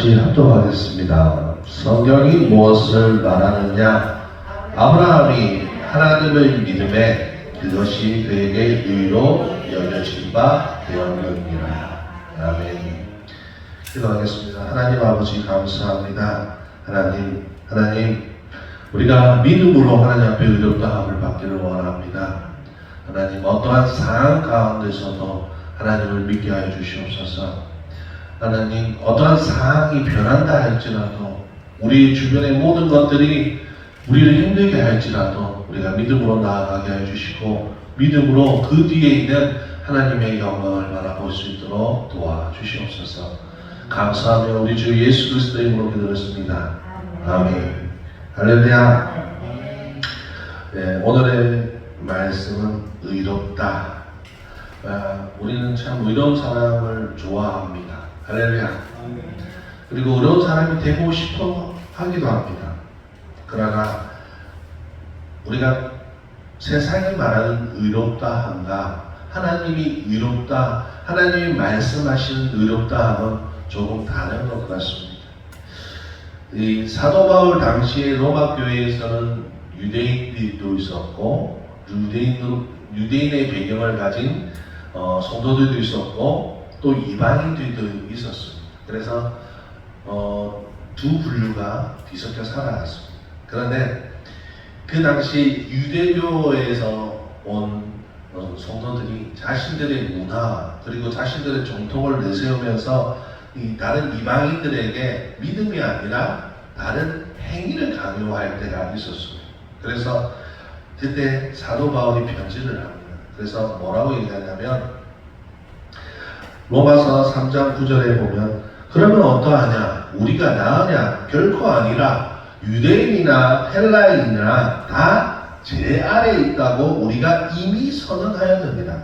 같이 합독하겠습니다. 성경이 무엇을 말하느냐? 아브라함이 하나님을 믿음에 그것이 그에게 의로 여겨진 바 되었느니라. 아멘. 기도하겠습니다. 하나님 아버지 감사합니다. 하나님 우리가 믿음으로 하나님 앞에 의롭다함을 받기를 원합니다. 하나님 어떠한 상황 가운데서도 하나님을 믿게 하여 주시옵소서. 하나님 어떠한 상황이 변한다 할지라도 우리 주변의 모든 것들이 우리를 힘들게 할지라도 우리가 믿음으로 나아가게 해주시고 믿음으로 그 뒤에 있는 하나님의 영광을 바라볼 수 있도록 도와주시옵소서. 감사하며 우리 주 예수 그리스도의 이름으로 기도했습니다. 아멘. 할렐루야. 네, 오늘의 말씀은 의롭다. 우리는 참 의로운 사람을 좋아합니다. 할렐루야. 그리고 의로운 사람이 되고 싶어 하기도 합니다. 그러나 우리가 세상이 말하는 의롭다 함과 하나님이 의롭다, 하나님이 말씀하시는 의롭다 함은 조금 다른 것 같습니다. 이 사도 바울 당시에 로마 교회에서는 유대인들도 있었고 유대인의 배경을 가진 성도들도 있었고 또 이방인들도 있었습니다. 그래서 두 분류가 뒤섞여 살아갔습니다. 그런데 그 당시 유대교에서 온 성도들이 자신들의 문화 그리고 자신들의 정통을 내세우면서 이 다른 이방인들에게 믿음이 아니라 다른 행위를 강요할 때가 있었습니다. 그래서 그때 사도 바울이 편지를 합니다. 그래서 뭐라고 얘기하냐면 로마서 3장 9절에 보면 그러면 어떠하냐? 우리가 나으냐? 결코 아니라 유대인이나 헬라인이나 다 제 아래에 있다고 우리가 이미 선언하였느니라.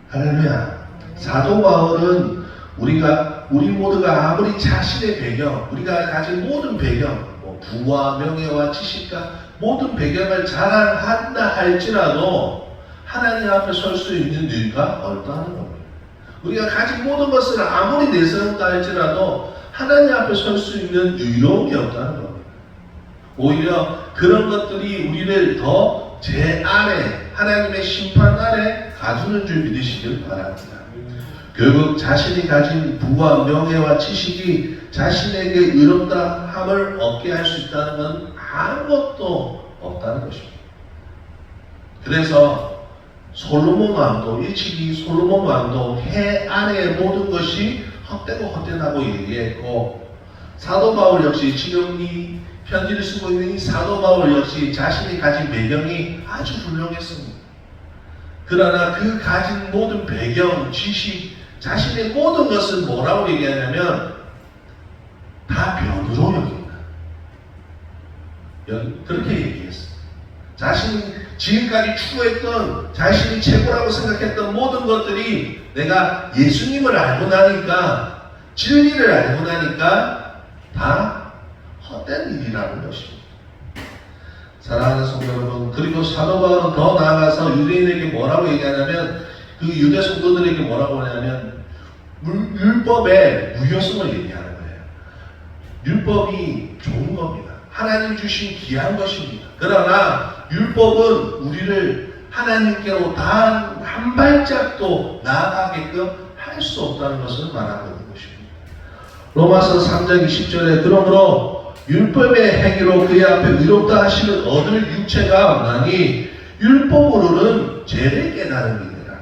할렐루야. 사도 바울은 우리 모두가 아무리 자신의 배경, 우리가 가진 모든 배경, 부와 명예와 지식과 모든 배경을 자랑한다 할지라도 하나님 앞에 설 수 있는 이유가 없다는 겁니다. 우리가 가진 모든 것을 아무리 내세운다 할지라도 하나님 앞에 설 수 있는 의로움이 없다는 겁니다. 오히려 그런 것들이 우리를 더 제 아래, 하나님의 심판 아래 가두는 줄 믿으시길 바랍니다. 결국 자신이 가진 부와 명예와 지식이 자신에게 의롭다 함을 얻게 할 수 있다는 건 아무것도 없다는 것입니다. 그래서 솔로몬 왕도 일찍이 솔로몬 왕도 해 아래의 모든 것이 헛되고 헛되다고 얘기했고 사도 바울 역시 지금 이 편지를 쓰고 있는 이 사도 바울 역시 자신이 가진 배경이 아주 훌륭했습니다. 그러나 그 가진 모든 배경, 지식, 자신의 모든 것은 뭐라고 얘기하냐면 다 변으로 여긴다. 그렇게 얘기했어요. 자신이 지금까지 추구했던 자신이 최고라고 생각했던 모든 것들이 내가 예수님을 알고 나니까 진리를 알고 나니까 다 헛된 일이라는 것입니다. 사랑하는 성도 여러분, 그리고 사도 바울은 더 나아가서 유대인에게 뭐라고 얘기하냐면 그 유대 성도들에게 뭐라고 하냐면 율법의 무효성을 얘기하는 거예요. 율법이 좋은 겁니다. 하나님 주신 귀한 것입니다. 그러나 율법은 우리를 하나님께로 단 한 발짝도 나아가게끔 할 수 없다는 것을 말하고 있는 것입니다. 로마서 3장 20절에 그러므로 율법의 행위로 그의 앞에 의롭다 하심을 얻을 육체가 없나니 율법으로는 죄를 깨달음이니라.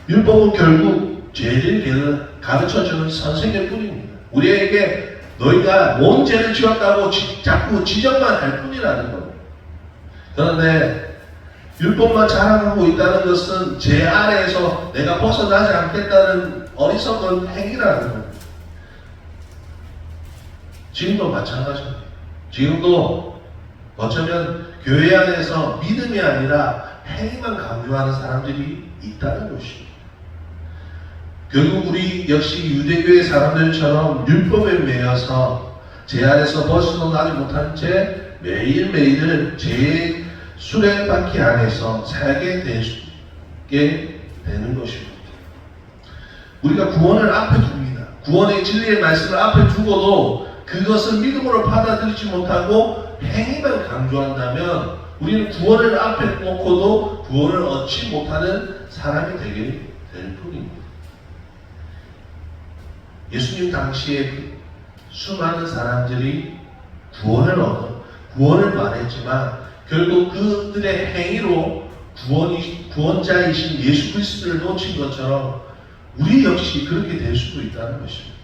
율법은 결국 죄를 가르쳐주는 선생일 뿐입니다. 우리에게 너희가 뭔 죄를 지었다고 자꾸 지적만 할 뿐이라는 겁니다. 그런데 율법만 자랑하고 있다는 것은 죄 아래에서 내가 벗어나지 않겠다는 어리석은 행위라는 겁니다. 지금도 마찬가지입니다. 지금도 어쩌면 교회 안에서 믿음이 아니라 행위만 강조하는 사람들이 있다는 것입니다. 결국 우리 역시 유대교의 사람들처럼 율법에 매여서 제 안에서 벗어나지 못한 채 매일매일을 죄의 수레바퀴 안에서 살게 되는 것입니다. 우리가 구원을 앞에 둡니다. 구원의 진리의 말씀을 앞에 두고도 그것을 믿음으로 받아들이지 못하고 행위만 강조한다면 우리는 구원을 앞에 놓고도 구원을 얻지 못하는 사람이 되게 될 뿐입니다. 예수님 당시에 수많은 사람들이 구원을 말했지만 결국 그들의 행위로 구원자이신 예수 그리스도를 놓친 것처럼 우리 역시 그렇게 될 수도 있다는 것입니다.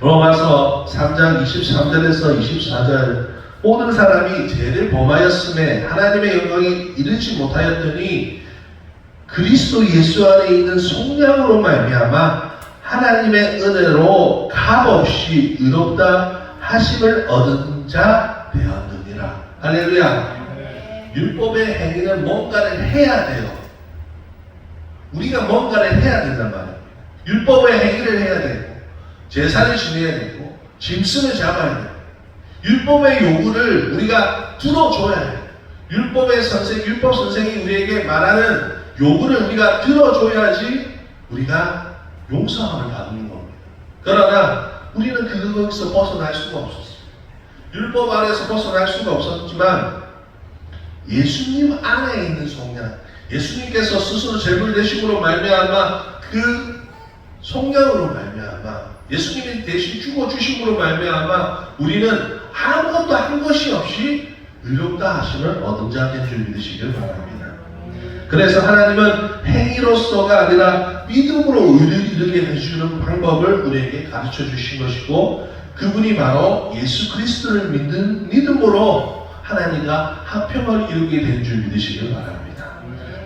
로마서 3장 23절에서 24절 모든 사람이 죄를 범하였음에 하나님의 영광에 이르지 못하였더니 그리스도 예수 안에 있는 속량으로 말미암아 하나님의 은혜로 값없이 의롭다 하심을 얻은 자 되었느니라. 할렐루야. 율법의 행위는 뭔가를 해야 돼요. 우리가 뭔가를 해야 된단 말이에요. 율법의 행위를 해야 되고 제사를 지내야 되고 짐승을 잡아야 돼요. 율법의 요구를 우리가 들어줘야 해요. 율법 선생이 우리에게 말하는 요구를 우리가 들어줘야지 우리가 용서함을 받는 겁니다. 그러나 우리는 그것에서 벗어날 수가 없었어요. 율법 아래에서 벗어날 수가 없었지만 예수님 안에 있는 속량, 예수님께서 스스로 제물되심으로 말미암아 그 속량으로 말미암아 예수님이 대신 죽어주심으로 말미암아 우리는 아무것도 한 것이 없이 의롭다 하심을 얻은 자 된 줄 믿으시길 바랍니다. 그래서 하나님은 행위로서가 아니라 믿음으로 의를 이루게 해주는 방법을 우리에게 가르쳐 주신 것이고 그분이 바로 예수 그리스도를 믿음으로 하나님과 화평을 이루게 된 줄 믿으시길 바랍니다.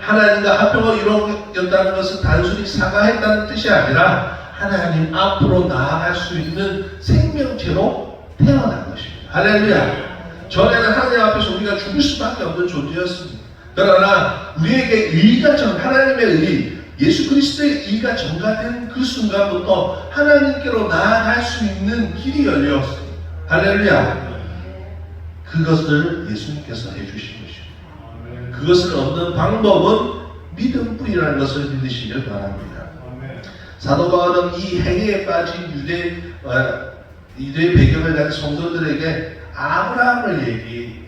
하나님과 화평을 이루었다는 것은 단순히 사과했다는 뜻이 아니라 하나님 앞으로 나아갈 수 있는 생명체로 태어난 것입니다. 할렐루야. 전에는 하나님 앞에서 우리가 죽을 수밖에 없는 존재였습니다. 그러나 우리에게 하나님의 의, 예수 그리스도의 의가 전가된 그 순간부터 하나님께로 나아갈 수 있는 길이 열렸습니다. 할렐루야. 그것을 예수님께서 해주신 것입니다. 그것을 얻는 방법은 믿음뿐이라는 것을 믿으시길 바랍니다. 사도 바울은 이 행위에 빠진 유대 배경을 가진 성도들에게 아브라함을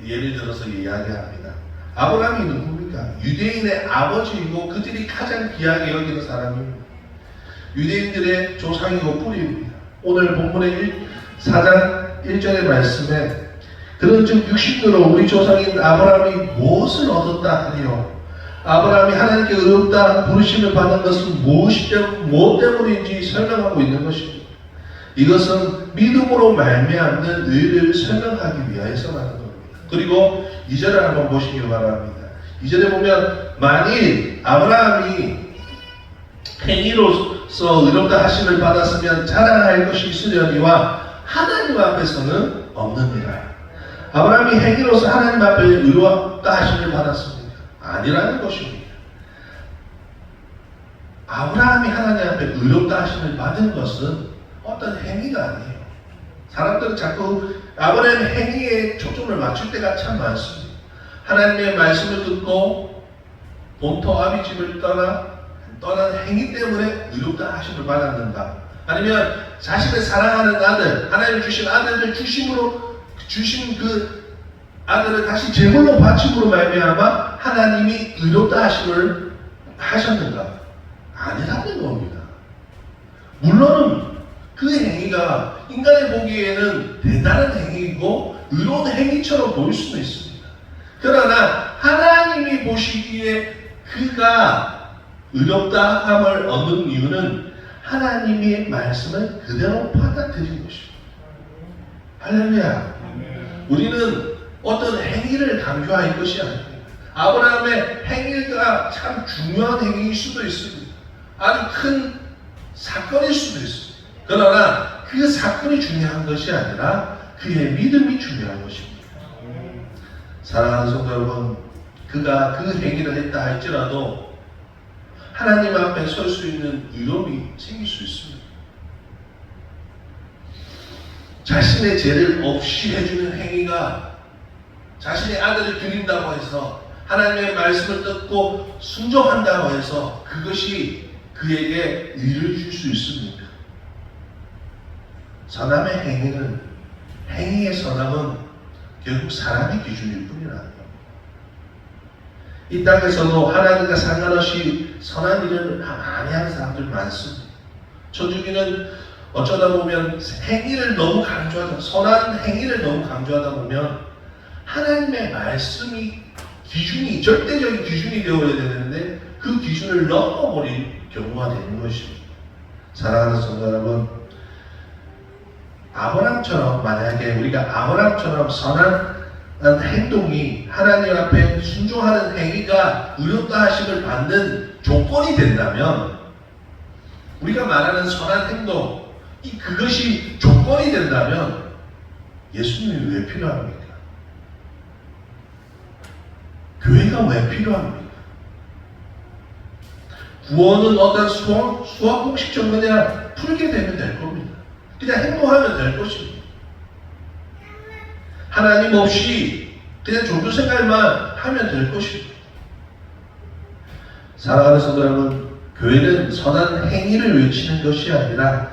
예를 들어서 이야기합니다. 아브라함이 누굽니까? 유대인의 아버지이고 그들이 가장 귀하게 여기는 사람입니다. 유대인들의 조상이고 뿌리입니다. 오늘 본문의 4장 1절의 말씀에 그런즉 육신으로 우리 조상인 아브라함이 무엇을 얻었다 하리요? 아브라함이 하나님께 의롭다 부르심을 받은 것은 무엇 때문인지 설명하고 있는 것입니다. 이것은 믿음으로 말미암는 의를 설명하기 위해서라는 겁니다. 그리고 2절을 한번 보시기 바랍니다. 2절에 보면 만일 아브라함이 행위로서 의롭다 하심을 받았으면 자랑할 것이 있으려니와 하나님 앞에서는 없느니라. 아브라함이 행위로서 하나님 앞에 의롭다 하심을 받았습니까? 아니라는 것입니다. 아브라함이 하나님 앞에 의롭다 하심을 받은 것은 어떤 행위가 아니에요. 사람들은 자꾸 아브라함의 행위에 초점을 맞출 때가 참 많습니다. 하나님의 말씀을 듣고 본토 아비집을 떠난 행위 때문에 의롭다 하심을 받았는가? 아니면 자신을 사랑하는 아들, 하나님 주신 아들을 주신 그 아들을 다시 제물로 바침으로 말미암아 하나님이 의롭다 하심을 하셨는가? 아니라는 겁니다. 물론 그 행위가 인간이 보기에는 대단한 행위이고 의로운 행위처럼 보일 수도 있습니다. 그러나 하나님이 보시기에 그가 의롭다함을 얻는 이유는 하나님의 말씀을 그대로 받아들인 것입니다. 할렐루야. 우리는 어떤 행위를 강조할 것이 아닙니다. 아브라함의 행위가 참 중요한 행위일 수도 있습니다. 아주 큰 사건일 수도 있습니다. 그러나 그 사건이 중요한 것이 아니라 그의 믿음이 중요한 것입니다. 사랑하는 성도 여러분, 그가 그 행위를 했다 할지라도 하나님 앞에 설 수 있는 의로움이 생길 수 있습니다. 자신의 죄를 없이 해주는 행위가 자신의 아들을 드린다고 해서 하나님의 말씀을 듣고 순종한다고 해서 그것이 그에게 의를 줄 수 있습니까? 선함의 행위의 선함은 결국 사람의 기준일 뿐이라는 겁니다. 이 땅에서도 하나님과 상관없이 선한 일을 많이 하는 사람들 많습니다. 천주교는 어쩌다 보면 행위를 너무 강조하다, 선한 행위를 너무 강조하다 보면 하나님의 말씀이 기준이, 절대적인 기준이 되어야 되는데 그 기준을 넘어버릴 경우가 되는 것입니다. 사랑하는 성도 여러분, 아브라함처럼 만약에 우리가 아브라함처럼 선한 행동이 하나님 앞에 순종하는 행위가 의롭다 하심을 받는 조건이 된다면, 우리가 말하는 선한 행동, 그것이 조건이 된다면 예수님이 왜 필요합니까? 교회가 왜 필요합니까? 구원은 어떤 수학 공식처럼 그냥 풀게 되면 될 겁니다. 그냥 행동하면 될 것입니다. 하나님 없이 그냥 종교 생활만 하면 될 것입니다. 사랑하는 성도 여러분, 교회는 선한 행위를 외치는 것이 아니라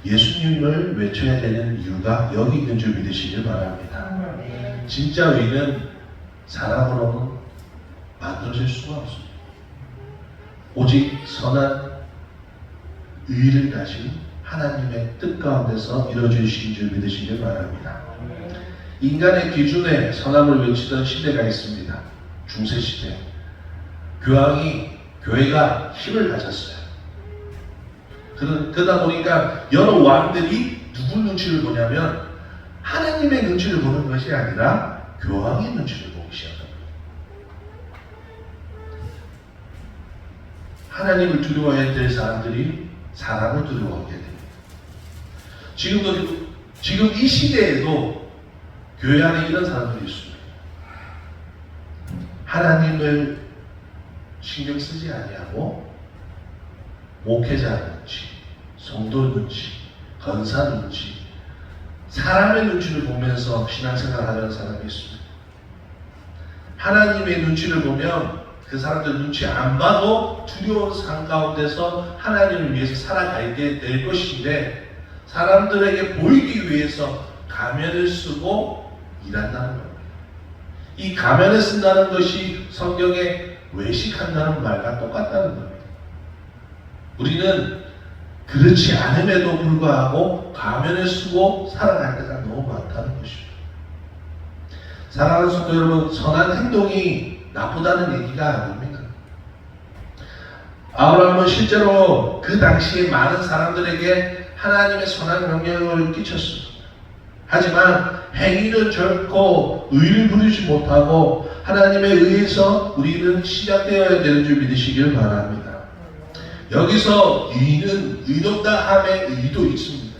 예수님을 외쳐야 되는 이유가 여기 있는 줄 믿으시길 바랍니다. 진짜 의는 사람으로는 만들어질 수가 없습니다. 오직 선한 의를 가진 하나님의 뜻 가운데서 이루어지신 줄 믿으시길 바랍니다. 인간의 기준에 선함을 외치던 시대가 있습니다. 중세시대. 교회가 힘을 가졌어요. 그러다 보니까 여러 왕들이 누구 눈치를 보냐면 하나님의 눈치를 보는 것이 아니라 교황의 눈치를 보기 시작합니다. 하나님을 두려워해야 될 사람들이 사람을 두려워하게 됩니다. 지금 이 시대에도 교회 안에 이런 사람들이 있습니다. 하나님을 신경 쓰지 아니하고 목회자 눈치, 성도 눈치, 권사 눈치, 사람의 눈치를 보면서 신앙생활을 하는 사람이 있습니다. 하나님의 눈치를 보면 그 사람들 눈치 안 봐도 두려운 삶 가운데서 하나님을 위해서 살아가게 될 것인데, 사람들에게 보이기 위해서 가면을 쓰고 일한다는 겁니다. 이 가면을 쓴다는 것이 성경에 외식한다는 말과 똑같다는 겁니다. 우리는 그렇지 않음에도 불구하고 가면을 쓰고 살아갈 때가 너무 많다는 것입니다. 사랑하는 성도 여러분, 선한 행동이 나쁘다는 얘기가 아닙니다. 아브라함은 실제로 그 당시에 많은 사람들에게 하나님의 선한 명령을 끼쳤습니다. 하지만 행위는 결코 의를 부리지 못하고 하나님에 의해서 우리는 시작되어야 되는 줄 믿으시길 바랍니다. 여기서 의는 의롭다 함의 의도 있습니다.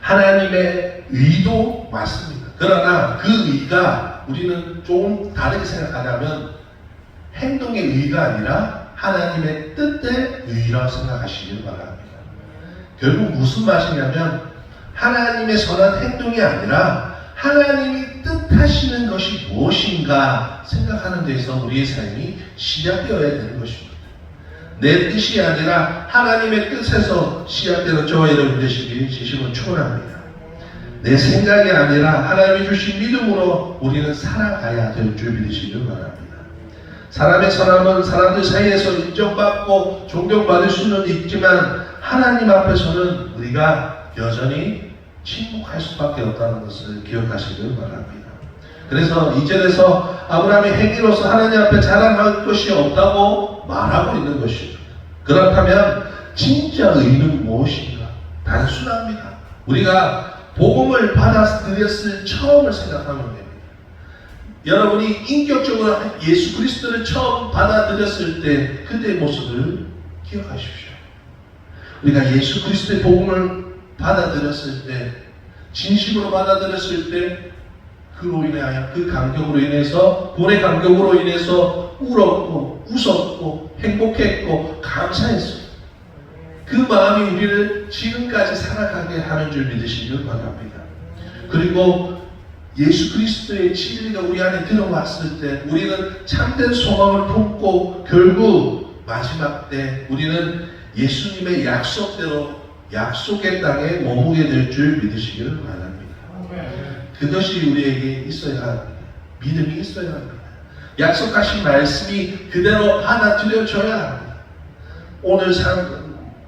하나님의 의도 맞습니다. 그러나 그 의가 우리는 조금 다르게 생각하자면 행동의 의가 아니라 하나님의 뜻의 의라고 생각하시길 바랍니다. 결국 무슨 말이냐면 하나님의 선한 행동이 아니라 하나님이 뜻하시는 것이 무엇인가 생각하는 데서 우리의 삶이 시작되어야 되는 것입니다. 내 뜻이 아니라 하나님의 뜻에서 시작되는 저와 여러분 되시길 진심으로 축원합니다. 내 생각이 아니라 하나님이 주신 믿음으로 우리는 살아가야 될 줄 믿으시길 바랍니다. 사람의 선함은 사람들 사이에서 인정받고 존경받을 수는 있지만 하나님 앞에서는 우리가 여전히 침묵할 수밖에 없다는 것을 기억하시길 바랍니다. 그래서 2절에서 아브라함의 행위로서 하나님 앞에 자랑할 것이 없다고 말하고 있는 것입니다. 그렇다면 진짜 의는 무엇인가? 단순합니다. 우리가 복음을 받아들였을 처음을 생각하면 됩니다. 여러분이 인격적으로 예수 그리스도를 처음 받아들였을 때 그때의 모습을 기억하십시오. 우리가 예수 그리스도의 복음을 받아들였을 때, 진심으로 받아들였을 때 그로 인하여 그 감격으로 인해서, 구원의 감격으로 인해서 울었고 웃었고 행복했고 감사했습니다. 그 마음이 우리를 지금까지 살아가게 하는 줄 믿으시길 바랍니다. 그리고 예수 그리스도의 진리가 우리 안에 들어왔을 때 우리는 참된 소망을 품고 결국 마지막 때 우리는 예수님의 약속대로 약속의 땅에 머무게 될 줄 믿으시기를 바랍니다. 그것이 우리에게 있어야 합니다. 믿음이 있어야 합니다. 약속하신 말씀이 그대로 받아들여져야 합니다. 오늘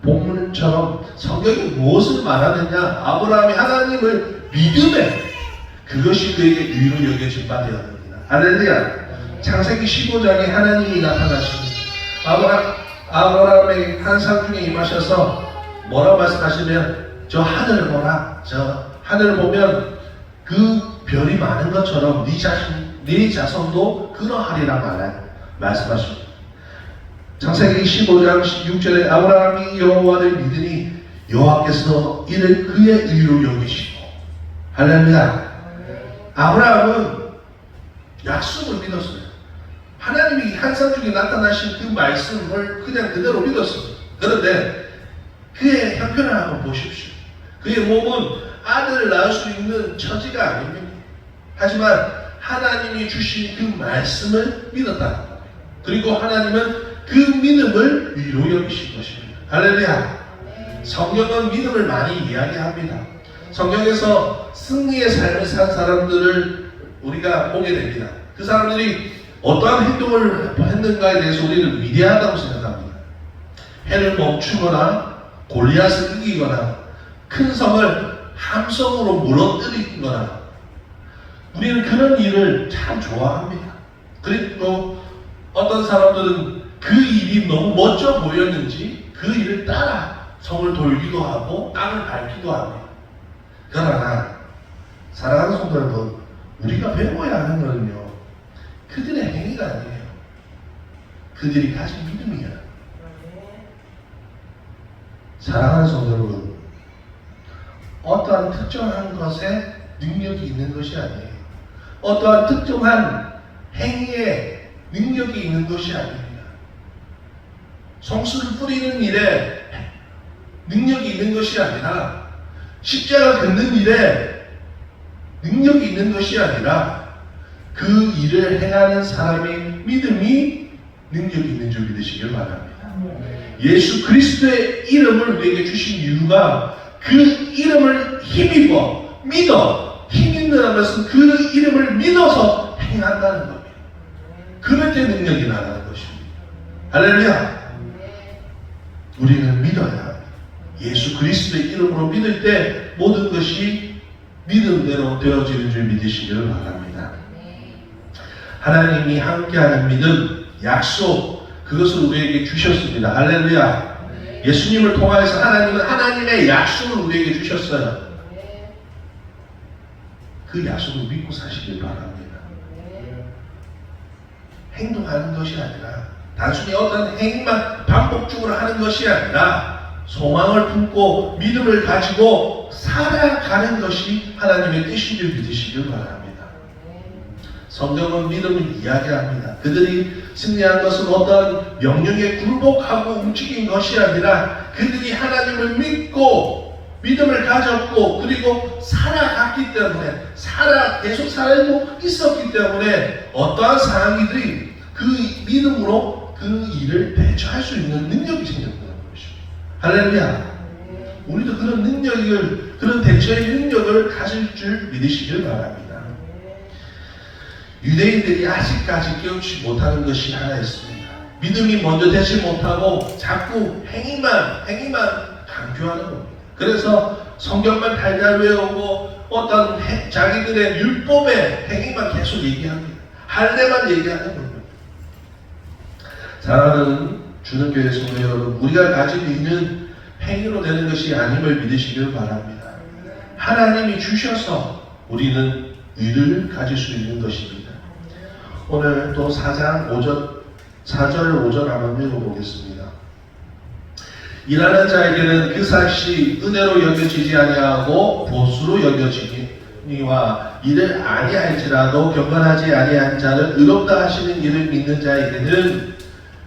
본문처럼 성경이 무엇을 말하느냐? 아브라함이 하나님을 믿음에 그것이 그에게 의로 여겨진 바 되었습니다. 할렐루야. 창세기 15장에 하나님이 나타나십니다. 아브라함의 환상 중에 임하셔서 뭐라고 말씀하시면 저 하늘을 보라. 저 하늘을 보면 그 별이 많은 것처럼 네 자손도 그러하리라 말씀하십니다. 창세기 15장 16절에 아브라함이 여호와를 믿으니 여호와께서 이를 그의 의로 여기시고. 할렐루야. 아브라함은 약속을 믿었어요. 하나님이 환상 중에 나타나신 그 말씀을 그냥 그대로 믿었어요. 그런데 그의 형편을 한번 보십시오. 그의 몸은 아들을 낳을 수 있는 처지가 아닙니다. 하지만 하나님이 주신 그 말씀을 믿었다. 그리고 하나님은 그 믿음을 의로 여기신 것입니다. 할렐루야. 성경은 믿음을 많이 이야기합니다. 성경에서 승리의 삶을 산 사람들을 우리가 보게 됩니다. 그 사람들이 어떠한 행동을 했는가에 대해서 우리는 위대하다고 생각합니다. 해를 멈추거나 골리앗을 이기거나 큰 성을 함성으로 무너뜨리거나 우리는 그런 일을 참 좋아합니다. 그리고 어떤 사람들은 그 일이 너무 멋져 보였는지 그 일을 따라 성을 돌기도 하고 땅을 밟기도 합니다. 그러나 사랑하는 성도 여러분, 우리가 배워야 하는 것은요, 그들의 행위가 아니에요. 그들이 가진 믿음이야. 사랑하는 성도 여러분, 어떠한 특정한 것에 능력이 있는 것이 아니에요. 어떠한 특정한 행위에 능력이 있는 것이 아닙니다. 성수를 뿌리는 일에 능력이 있는 것이 아니라 십자가 긋는 일에 능력이 있는 것이 아니라 그 일을 행하는 사람의 믿음이 능력이 있는 줄 믿으시길 바랍니다. 예수 그리스도의 이름을 우리에게 주신 이유가 그 이름을 힘입어 믿어 힘 있는 것은 그 이름을 믿어서 행한다는 겁니다. 그럴 때 능력이 나가는 것입니다. 할렐루야. 우리는 믿어야 합니다. 예수 그리스도의 이름으로 믿을 때 모든 것이 믿음대로 되어지는 줄 믿으시기를 바랍니다. 하나님이 함께하는 믿음, 약속, 그것을 우리에게 주셨습니다. 할렐루야. 예수님을 통하여서 하나님은 하나님의 약속을 우리에게 주셨어요. 그 약속을 믿고 사시길 바랍니다. 행동하는 것이 아니라 단순히 어떤 행위만 반복적으로 하는 것이 아니라 소망을 품고 믿음을 가지고 살아가는 것이 하나님의 뜻인 줄 믿으시길 바랍니다. 성경은 믿음을 이야기합니다. 그들이 승리한 것은 어떤 명령에 굴복하고 움직인 것이 아니라 그들이 하나님을 믿고 믿음을 가졌고 그리고 살아갔기 때문에 계속 살고 있었기 때문에 어떠한 상황이든 그 믿음으로 그 일을 대처할 수 있는 능력이 생겼다는 것입니다. 할렐루야. 우리도 그런 능력을, 그런 대처의 능력을 가질 줄 믿으시길 바랍니다. 유대인들이 아직까지 깨우치 못하는 것이 하나 있습니다. 믿음이 먼저 되지 못하고 자꾸 행위만 강조하는 겁니다. 그래서 성경만 달달 외우고 어떤 자기들의 율법의 행위만 계속 얘기합니다. 할례만 얘기하는 겁니다. 사랑하는 주는교회 성도 여러분, 우리가 가지고 있는 행위로 되는 것이 아님을 믿으시길 바랍니다. 하나님이 주셔서 우리는 의를 가질 수 있는 것입니다. 오늘 또 4장 5절 한번 읽어보겠습니다. 일하는 자에게는 그 삭시 은혜로 여겨지지 아니하고 보수로 여겨지니와 이를 아니할지라도 경건하지 아니한 자를 의롭다 하시는 이를 믿는 자에게는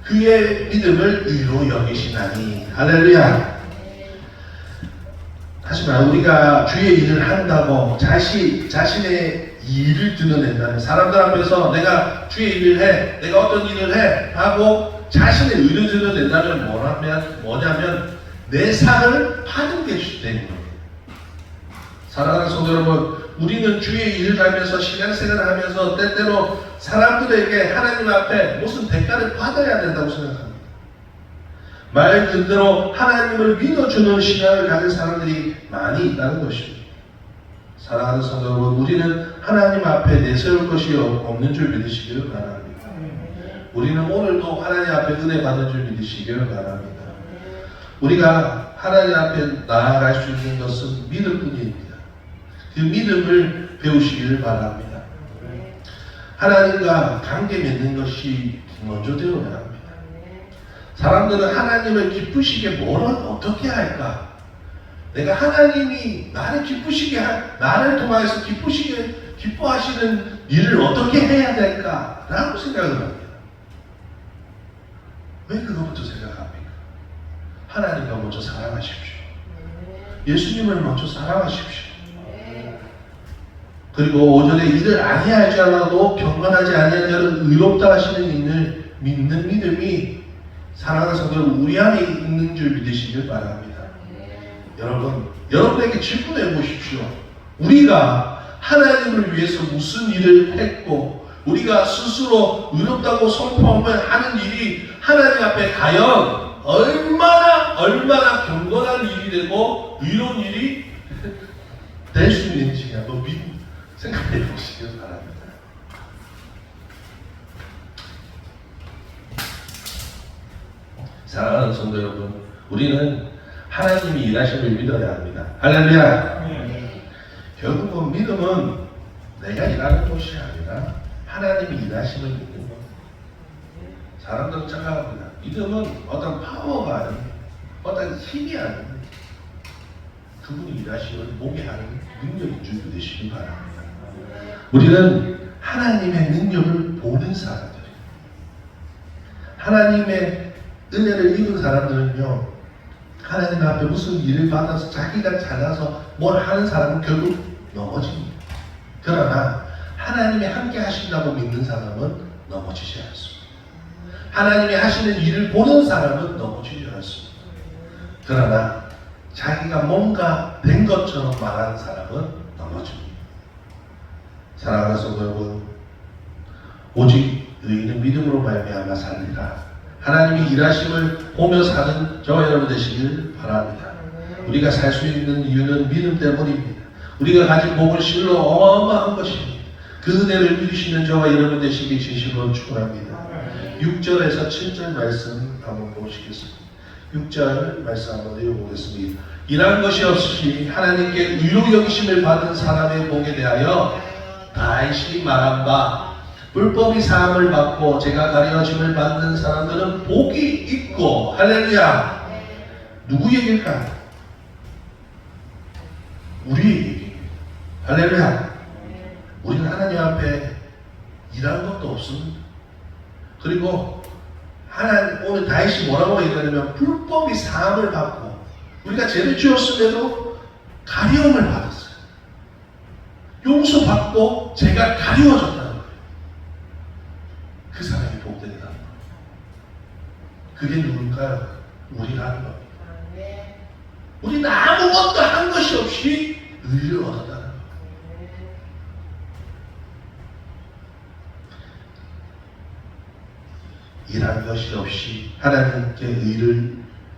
그의 믿음을 의로 여기시나니. 할렐루야. 하지만 우리가 주의 일을 한다고 자신의 일을 드러낸다면, 사람들 앞에서 내가 주의 일을 해, 내가 어떤 일을 해 하고 자신의 의를 드러낸다면 뭐냐면 내 상을 받은 게 주된 겁니다. 사랑하는 성도 여러분, 우리는 주의 일을 하면서 신앙생활을 하면서 때때로 사람들에게 하나님 앞에 무슨 대가를 받아야 된다고 생각합니다. 말 그대로 하나님을 믿어주는 신앙을 가진 사람들이 많이 있다는 것입니다. 사랑하는 성도 여러분, 우리는 하나님 앞에 내세울 것이 없는 줄 믿으시기를 바랍니다. 우리는 오늘도 하나님 앞에 은혜 받는 줄 믿으시기를 바랍니다. 우리가 하나님 앞에 나아갈 수 있는 것은 믿음뿐입니다. 그 믿음을 배우시기를 바랍니다. 하나님과 관계 맺는 것이 먼저 되어야 합니다. 사람들은 하나님을 기쁘시게 어떻게 할까? 내가 하나님이 나를 나를 통해서 기뻐하시는 일을 어떻게 해야 될까? 라고 생각을 합니다. 왜 그것부터 생각합니까? 하나님과 먼저 사랑하십시오. 예수님을 먼저 사랑하십시오. 그리고 오전에 일을 아니하지 않아도 경건하지 아니한 자는 의롭다 하시는 일을 믿는 믿음이 사랑하는 성도 우리 안에 있는 줄 믿으시길 바랍니다. 여러분에게 질문해 보십시오. 우리가 하나님을 위해서 무슨 일을 했고 우리가 스스로 의롭다고 선포하는 일이 하나님 앞에 과연 얼마나 경건한 일이 되고 의로운 일이 될 수 있는지 한번 생각해 보시길 바랍니다. 사랑하는 성도 여러분, 우리는 하나님이 일하심을 믿어야 합니다. 할렐루야! 결국은 믿음은 내가 일하는 것이 아니라 하나님이 일하심을 믿는 겁니다. 사람들은 착각합니다. 믿음은 어떤 파워가 아닙니다. 어떤 힘이 아닙니다. 그분이 일하심을 보게 하는 능력인 줄 믿으시기 바랍니다. 우리는 하나님의 능력을 보는 사람들이에요. 하나님의 은혜를 입은 사람들은요, 하나님 앞에 무슨 일을 받아서 자기가 잘나서 뭘 하는 사람은 결국 넘어집니다. 그러나 하나님이 함께 하신다고 믿는 사람은 넘어지지 않습니다. 하나님이 하시는 일을 보는 사람은 넘어지지 않습니다. 그러나 자기가 뭔가 된 것처럼 말하는 사람은 넘어집니다. 사랑하는 성도 여러분, 오직 의인은 믿음으로 말미암아 살리라. 하나님이 일하심을 보며 사는 저와 여러분 되시길 바랍니다. 우리가 살 수 있는 이유는 믿음 때문입니다. 우리가 가진 복은 실로 어마어마한 것입니다. 그 은혜를 누리시는 저와 여러분 되시기 진심으로 축원합니다. 6절에서 7절 말씀 한번 보시겠습니다. 6절 말씀 한번 읽어보겠습니다. 일한 것이 없이 하나님께 의로 여기심을 받은 사람의 복에 대하여 다시 말한 바 불법이 사함을 받고 제가 가려짐을 받는 사람들은 복이 있고 할렐루야. 누구 얘기일까? 우리 얘기입니다. 할렐루야. 우리는 하나님 앞에 일하는 것도 없습니다. 그리고 하나님 오늘 다윗이 뭐라고 얘기하냐면 불법이 사함을 받고 우리가 죄를 지었음에도 가려움을 받았어요. 용서받고 죄가 가려워졌다는 거예요. 그 사람이 복된다는 거예요. 그게 누굴까요? 우리라는 겁니다. 우리는 아무것도 한 것이 없이 의를 얻었다는 거예요. 일한 것이 없이 하나님께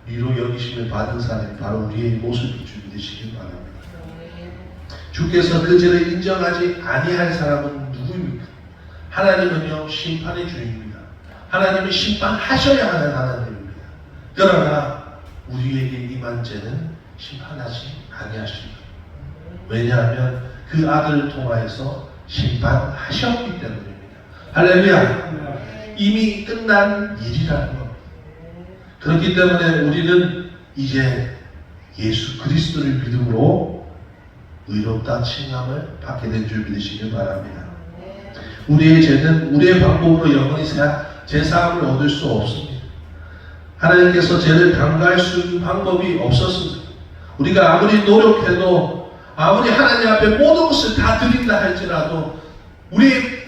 의로 여기심을 받은 사람이 바로 우리의 모습일 줄 믿으시길 바랍니다. 주께서 그 죄를 인정하지 아니할 사람은 누구입니까? 하나님은요 심판의 주입니다. 하나님이 심판하셔야 하는 하나님입니다. 그러나 우리에게 임한 죄는 심판하지 아니하십니다. 왜냐하면 그 아들을 통하여서 심판하셨기 때문입니다. 할렐루야. 이미 끝난 일이라는 겁니다. 그렇기 때문에 우리는 이제 예수 그리스도를 믿음으로 의롭다 칭함을 받게 된 줄 믿으시길 바랍니다. 우리의 죄는 우리의 방법으로 영원히 제사함을 얻을 수 없습니다. 하나님께서 죄를 강구할 수 있는 방법이 없었습니다. 우리가 아무리 노력해도 아무리 하나님 앞에 모든 것을 다 드린다 할지라도 우리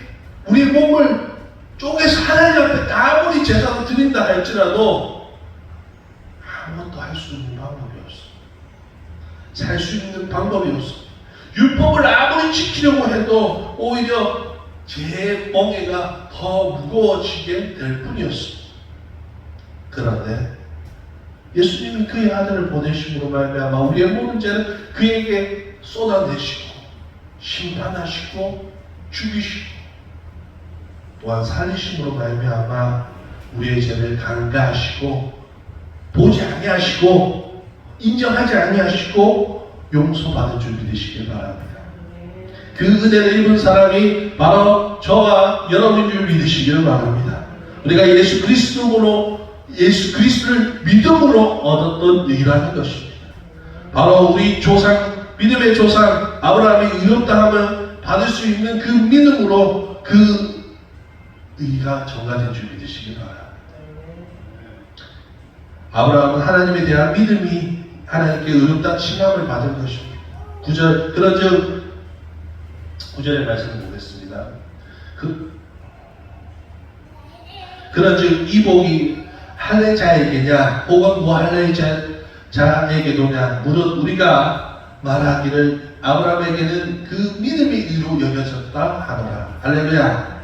몸을 쪼개서 하나님 앞에 아무리 제사를 드린다 할지라도 아무것도 할 수 있는 방법이 살 수 있는 방법이 없습니다. 율법을 아무리 지키려고 해도 오히려 제 멍에가 더 무거워지게 될 뿐이었습니다. 그런데 예수님이 그의 아들을 보내심으로 말미암아 우리의 모든 죄를 그에게 쏟아내시고 심판하시고 죽이시고 또한 살리심으로 말미암아 우리의 죄를 간과하시고 보지 아니하시고 인정하지 아니하시고 용서받은 줄 믿으시길 바랍니다. 그 은혜를 입은 사람이 바로 저와 여러분인 줄 믿으시길 바랍니다. 우리가 예수 그리스도를 믿음으로 얻었던 의라는 것입니다. 바로 우리 조상, 믿음의 조상 아브라함이 의롭다 함을 받을 수 있는 그 믿음으로 그 의가 정화된 줄 믿으시길 바랍니다. 아브라함은 하나님에 대한 믿음이 하나님께 의롭다 칭함을 받은 것입니다. 9절, 그런즉 9절의 말씀을 보겠습니다. 그런즉 이 복이 할례자에게냐 혹은 무할례자에게도냐 무릇 우리가 말하기를 아브라함에게는 그 믿음이 의로 여겨졌다 하노라. 할렐루야.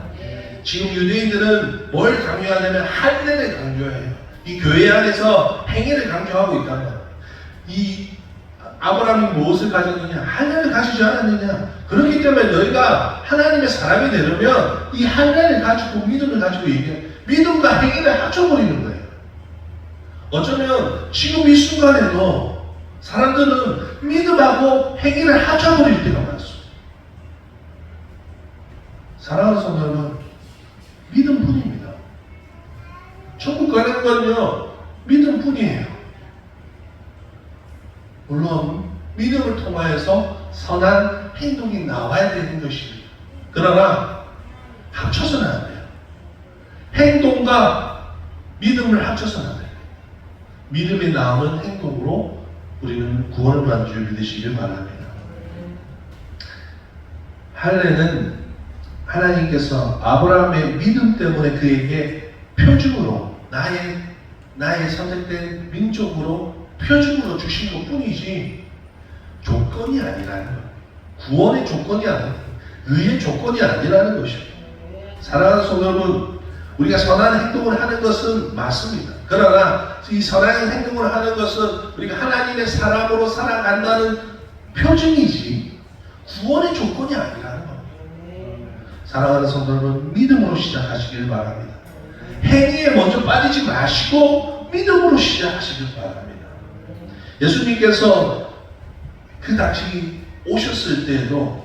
지금 유대인들은 뭘 강조하냐면 할례를 강조해요. 이 교회 안에서 행위를 강조하고 있단 말이에요. 이 아브라함이 무엇을 가졌느냐? 할례를 가지지 않았느냐? 그렇기 때문에 너희가 하나님의 사람이 되려면 이 할례를 가지고 믿음을 가지고 얘기해. 믿음과 행위를 합쳐버리는 거예요. 어쩌면 지금 이 순간에도 사람들은 믿음하고 행위를 합쳐버릴 때가 많습니다. 사랑하는 성도 여러분, 믿음뿐입니다. 천국 가는 건요, 믿음뿐이에요. 물론 믿음을 통하여서 선한 행동이 나와야 되는 것입니다. 그러나 합쳐서는 안 돼요. 행동과 믿음을 합쳐서는 안 돼요. 믿음이 나오는 행동으로 우리는 구원을 받는 줄 믿으시길 바랍니다. 할례는 하나님께서 아브라함의 믿음 때문에 그에게 표징으로 나의 선택된 민족으로 표징으로 주신 것 뿐이지 조건이 아니라는 거예요. 구원의 조건이 아니라 의의 조건이 아니라는 것입니다. 사랑하는 성도 여러분, 우리가 선한 행동을 하는 것은 맞습니다. 그러나 이 선한 행동을 하는 것은 우리가 하나님의 사람으로 살아간다는 표징이지 구원의 조건이 아니라는 겁니다. 사랑하는 성도 여러분, 믿음으로 시작하시길 바랍니다. 행위에 먼저 빠지지 마시고 믿음으로 시작하시길 바랍니다. 예수님께서 그 당시 오셨을 때에도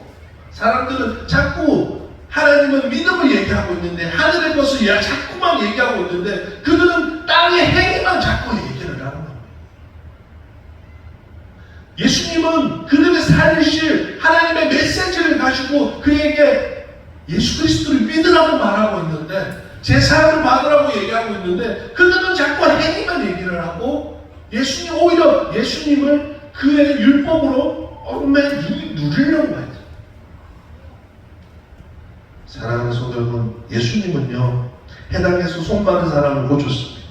사람들은 자꾸 하나님은 믿음을 얘기하고 있는데 하늘의 것을 자꾸만 얘기하고 있는데 그들은 땅의 행위만 자꾸 얘기를 하는 겁니다. 예수님은 그들의 살리실 하나님의 메시지를 가지고 그에게 예수 그리스도를 믿으라고 말하고 있는데 제사를 받으라고 얘기하고 있는데 그들은 자꾸 행위만 얘기를 하고 오히려 예수님을 그의 율법으로 누리려고 하죠. 사랑하는 성도 여러분, 예수님은요 해당에서 손 많은 사람을 고쳤습니다.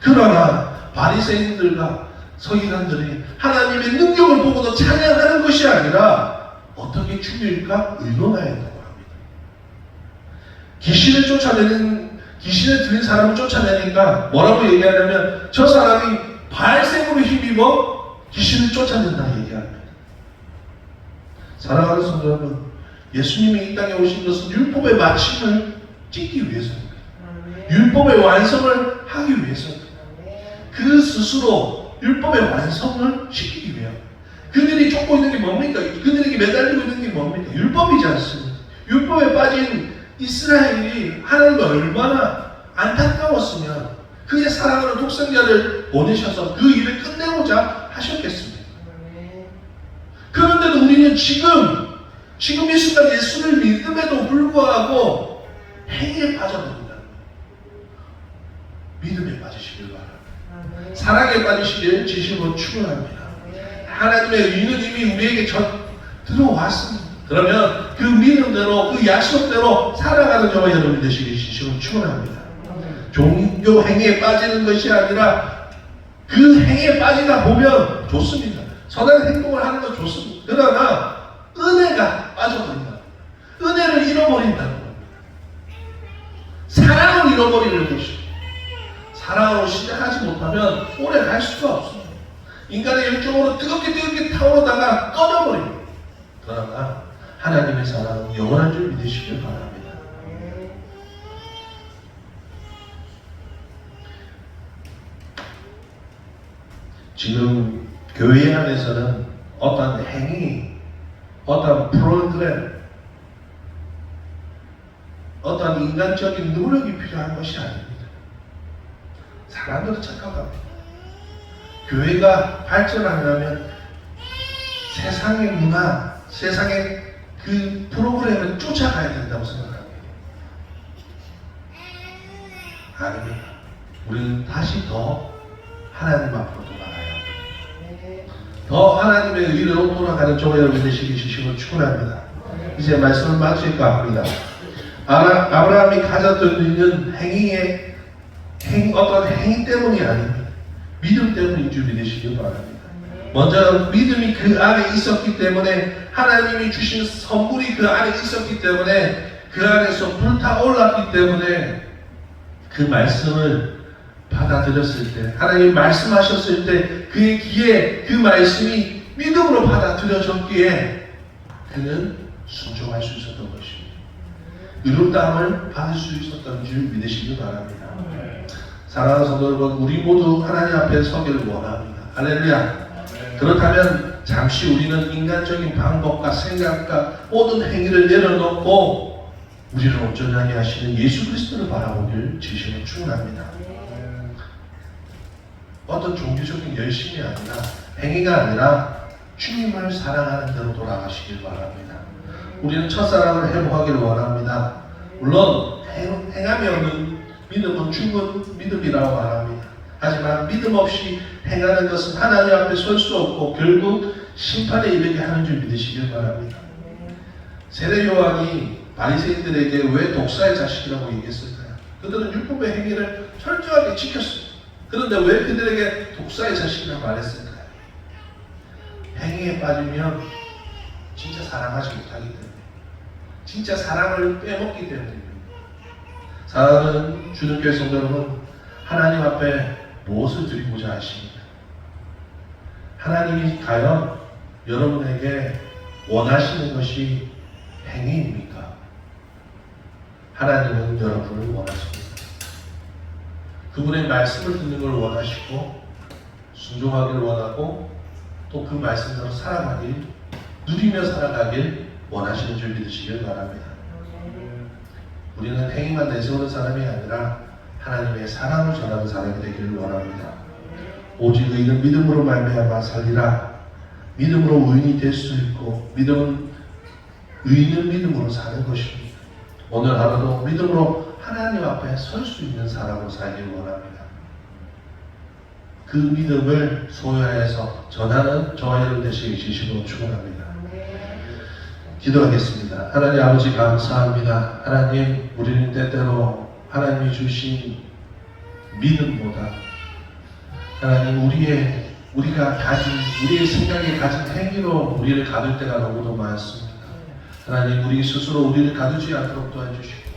그러나 바리새인들과 서기관들이 하나님의 능력을 보고도 찬양하는 것이 아니라 어떻게 죽일까 의논하였다고 합니다. 귀신을 들린 사람을 쫓아내니까 뭐라고 얘기하냐면 저 사람이 발생으로 힘입어 귀신을 쫓아낸다 얘기합니다. 사랑하는 성도 여러분, 예수님이 이 땅에 오신 것은 율법의 마침을 찍기 위해서입니다. 율법의 완성을 하기 위해서입니다. 그 스스로 율법의 완성을 시키기 위해 그들이 쫓고 있는 게 뭡니까? 그들에게 매달리고 있는 게 뭡니까? 율법이지 않습니까? 율법에 빠진 이스라엘이 하나님과 얼마나 안타까웠으면 그의 사랑하는 독생자를 보내셔서 그 일을 끝내고자 하셨겠습니다. 그런데도 우리는 지금 이 순간 예수를 믿음에도 불구하고 행위에 빠져버린다. 믿음에 빠지시길 바랍니다. 사랑에 빠지시길 진심으로 축원합니다. 하나님의 의는 이미 우리에게 들어왔습니다. 그러면 그 믿음대로 그 약속대로 살아가는 저와 여러분 되시길 진심으로 축원합니다. 종교 행위에 빠지는 것이 아니라 그 행위에 빠지다 보면 좋습니다. 선한 행동을 하는 건 좋습니다. 그러나 은혜가 빠져버린다. 은혜를 잃어버린다는 겁니다. 사랑을 잃어버리는 것이죠. 사랑으로 시작하지 못하면 오래 갈 수가 없습니다. 인간의 열정으로 뜨겁게 타오르다가 꺼져버립니다. 그러나 하나님의 사랑은 영원한 줄 믿으시길 바랍니다. 지금 교회 안에서는 어떤 행위, 어떤 프로그램, 어떤 인간적인 노력이 필요한 것이 아닙니다. 사람들은 착각합니다. 교회가 발전하려면 세상의 문화, 세상의 그 프로그램을 쫓아가야 된다고 생각합니다. 아닙니다. 우리는 다시 더 하나님 앞으로 돌아가야 합니다. 더 하나님의 의로 돌아가는 저와 여러분 되시기 주시고 축원합니다. 이제 말씀을 마칠까 합니다. 아브라함이 가졌던 있는 어떤 행위 때문이 아닙니다. 믿음 때문인 줄 믿으시길 바랍니다. 먼저 믿음이 그 안에 있었기 때문에, 하나님이 주신 선물이 그 안에 있었기 때문에, 그 안에서 불타올랐기 때문에 그 말씀을 받아들였을 때, 하나님이 말씀하셨을 때 그의 귀에 그 말씀이 믿음으로 받아들여졌기에 그는 순종할 수 있었던 것입니다. 의롭다함을 받을 수 있었던 줄 믿으시길 바랍니다. 사랑하는 성도 여러분, 우리 모두 하나님 앞에 서기를 원합니다. 할렐루야. 그렇다면 잠시 우리는 인간적인 방법과 생각과 모든 행위를 내려놓고 우리를 온전하게 하시는 예수 그리스도를 바라보길 주시면 충분합니다. 어떤 종교적인 열심이 아니라, 행위가 아니라 주님을 사랑하는 대로 돌아가시길 바랍니다. 우리는 첫사랑을 회복하기를 원합니다. 물론 행함이 없는 믿음은 죽은 믿음이라고 말합니다. 하지만 믿음 없이 행하는 것은 하나님 앞에 설 수 없고 결국 심판에 이르게 하는 줄 믿으시길 바랍니다. 세례 요한이 바리새인들에게 왜 독사의 자식이라고 얘기했을까요? 그들은 율법의 행위를 철저하게 지켰어요. 그런데 왜 그들에게 독사의 자식이라고 말했을까요? 행위에 빠지면 진짜 사랑하지 못하기 때문에, 진짜 사랑을 빼먹기 때문입니다. 사랑하는 주님교회 성도 여러분, 하나님 앞에 무엇을 드리고자 하십니까? 하나님이 과연 여러분에게 원하시는 것이 행위입니까? 하나님은 여러분을 원하십니다. 그분의 말씀을 듣는 걸 원하시고, 순종하기를 원하고, 또 그 말씀대로 살아가길, 누리며 살아가길 원하시는 줄 믿으시길 바랍니다. 우리는 행위만 내세우는 사람이 아니라 하나님의 사랑을 전하는 사람이 되기를 원합니다. 오직 의인은 믿음으로 말미암아 살리라. 믿음으로 의인이 될 수 있고, 의인은 믿음으로 사는 것입니다. 오늘 하루도 믿음으로 하나님 앞에 설 수 있는 사람으로 살기를 원합니다. 그 믿음을 소유하여서 전하는 저와 여러분 되시기 주시고 축원합니다. 기도하겠습니다. 하나님 아버지 감사합니다. 하나님, 우리는 때때로 하나님이 주신 믿음보다 하나님 우리가 가진, 우리의 생각에 가진 행위로 우리를 가둘 때가 너무도 많습니다. 하나님, 우리 스스로 우리를 가두지 않도록 도와주시고,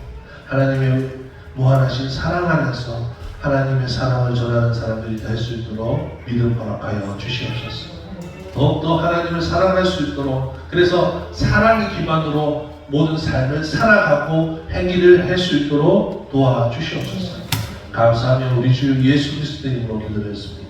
하나님의 무한하신 사랑 안에서 하나님의 사랑을 전하는 사람들이 될 수 있도록 믿음 허락하여 주시옵소서. 더욱더 하나님을 사랑할 수 있도록, 그래서 사랑의 기반으로 모든 삶을 살아가고 행위를 할 수 있도록 도와주시옵소서. 감사하며 우리 주 예수 그리스도의 이름으로 기도드렸습니다.